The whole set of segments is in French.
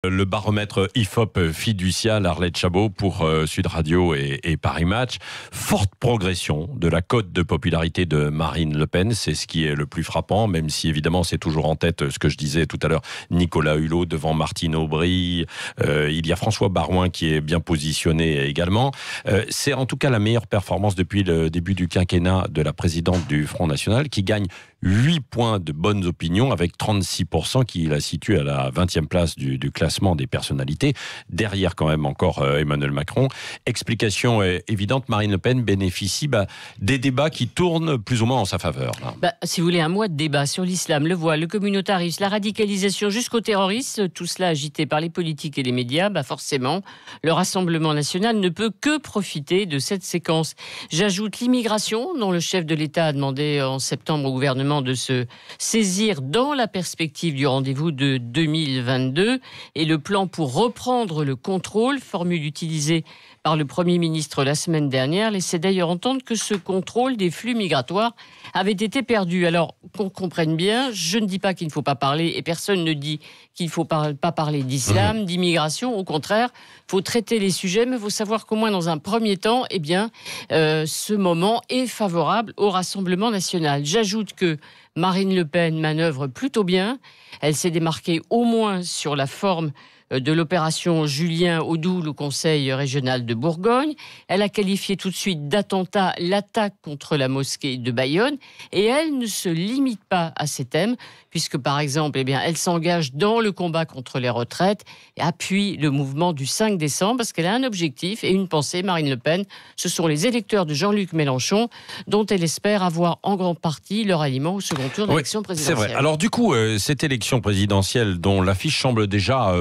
Le baromètre IFOP fiducial, Arlette Chabot pour Sud Radio et Paris Match. Forte progression de la cote de popularité de Marine Le Pen, c'est ce qui est le plus frappant, même si évidemment c'est toujours en tête ce que je disais tout à l'heure, Nicolas Hulot devant Martine Aubry, il y a François Baroin qui est bien positionné également. C'est en tout cas la meilleure performance depuis le début du quinquennat de la présidente du Front National qui gagne 8 points de bonnes opinions avec 36% qui la situe à la 20e place du classement des personnalités. Derrière quand même encore Emmanuel Macron. Explication évidente, Marine Le Pen bénéficie des débats qui tournent plus ou moins en sa faveur. Si vous voulez, un mois de débat sur l'islam, le voile, le communautarisme, la radicalisation jusqu'au terrorisme, tout cela agité par les politiques et les médias, forcément, le Rassemblement national ne peut que profiter de cette séquence. J'ajoute l'immigration, dont le chef de l'État a demandé en septembre au gouvernement de se saisir dans la perspective du rendez-vous de 2022 et le plan pour reprendre le contrôle, formule utilisée par le Premier ministre la semaine dernière, laissait d'ailleurs entendre que ce contrôle des flux migratoires avait été perdu. Alors, qu'on comprenne bien, je ne dis pas qu'il ne faut pas parler, et personne ne dit qu'il ne faut pas parler d'islam, d'immigration. Au contraire, il faut traiter les sujets, mais il faut savoir qu'au moins dans un premier temps, ce moment est favorable au Rassemblement national. J'ajoute que Marine Le Pen manœuvre plutôt bien. Elle s'est démarquée au moins sur la forme de l'opération Julien Audoul au Conseil régional de Bourgogne. Elle a qualifié tout de suite d'attentat l'attaque contre la mosquée de Bayonne et elle ne se limite pas à ces thèmes puisque par exemple, elle s'engage dans le combat contre les retraites et appuie le mouvement du 5 décembre parce qu'elle a un objectif et une pensée, Marine Le Pen, ce sont les électeurs de Jean-Luc Mélenchon dont elle espère avoir en grande partie leur aliment au second tour de l'élection présidentielle. C'est vrai. Alors du coup, cette élection présidentielle dont l'affiche semble déjà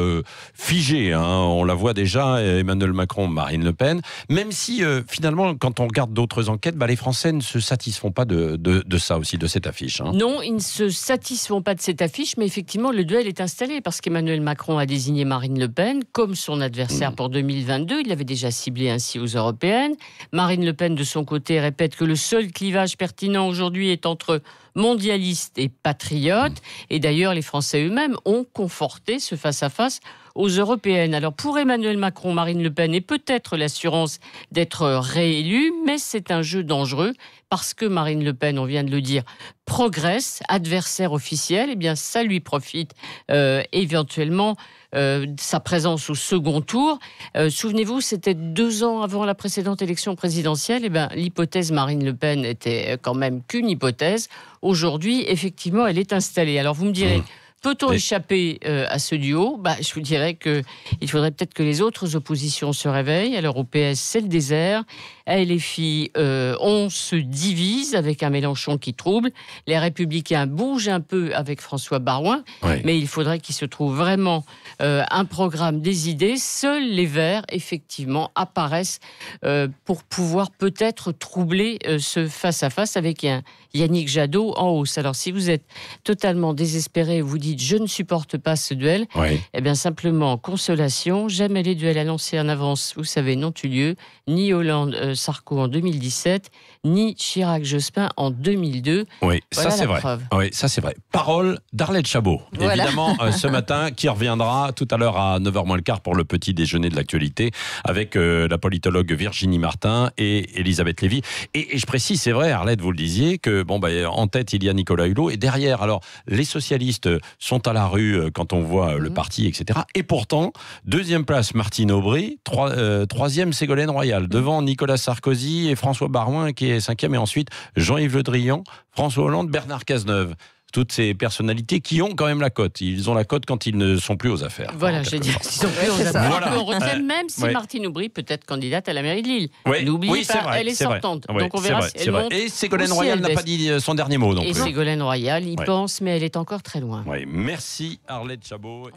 figée, on la voit déjà, Emmanuel Macron, Marine Le Pen, même si finalement, quand on regarde d'autres enquêtes, les Français ne se satisfont pas de ça aussi, de cette affiche. Non, ils ne se satisfont pas de cette affiche, mais effectivement, le duel est installé parce qu'Emmanuel Macron a désigné Marine Le Pen comme son adversaire pour 2022. Il l'avait déjà ciblé ainsi aux européennes. Marine Le Pen, de son côté, répète que le seul clivage pertinent aujourd'hui est entre mondialistes et patriotes. Et d'ailleurs, les Français eux-mêmes ont conforté ce face-à-face aux européennes. Alors pour Emmanuel Macron, Marine Le Pen est peut-être l'assurance d'être réélue, mais c'est un jeu dangereux parce que Marine Le Pen, on vient de le dire, progresse, adversaire officiel, ça lui profite éventuellement sa présence au second tour. Souvenez-vous, c'était 2 ans avant la précédente élection présidentielle. L'hypothèse Marine Le Pen était quand même qu'une hypothèse. Aujourd'hui, effectivement, elle est installée. Alors vous me direz, peut-on échapper à ce duo ? Je vous dirais qu'il faudrait peut-être que les autres oppositions se réveillent. Alors au PS, c'est le désert. À LFI, on se divise avec un Mélenchon qui trouble. Les Républicains bougent un peu avec François Baroin. Mais il faudrait qu'il se trouve vraiment un programme des idées. Seuls les Verts, effectivement, apparaissent pour pouvoir peut-être troubler ce face-à-face avec un Yannick Jadot en hausse. Alors si vous êtes totalement désespéré, vous dites « je ne supporte pas ce duel », simplement, consolation, jamais les duels annoncés en avance, vous savez, n'ont eu lieu, ni Hollande-Sarko en 2017, ni Chirac-Jospin en 2002. Oui, voilà, ça c'est vrai. Preuve. Oui, ça c'est vrai. Parole d'Arlette Chabot, évidemment, ce matin, qui reviendra tout à l'heure à 9h moins le quart pour le petit déjeuner de l'actualité, avec la politologue Virginie Martin et Elisabeth Lévy. Et je précise, c'est vrai, Arlette, vous le disiez, que en tête, il y a Nicolas Hulot, et derrière, alors, les socialistes sont à la rue quand on voit le parti, etc. Et pourtant, 2e place, Martine Aubry, 3e, Ségolène Royal, devant Nicolas Sarkozy et François Baroin, qui est 5e, et ensuite Jean-Yves Le Drian, François Hollande, Bernard Cazeneuve. Toutes ces personnalités qui ont quand même la cote. Ils ont la cote quand ils ne sont plus aux affaires. Voilà, je veux dire, ils sont plus aux affaires. On retient même si Martine Aubry peut être candidate à la mairie de Lille. N'oubliez pas, elle est sortante. Donc on verra si elle monte. Et Ségolène Royal n'a pas dit son dernier mot. Et Ségolène Royal y pense, mais elle est encore très loin. Merci Arlette Chabot.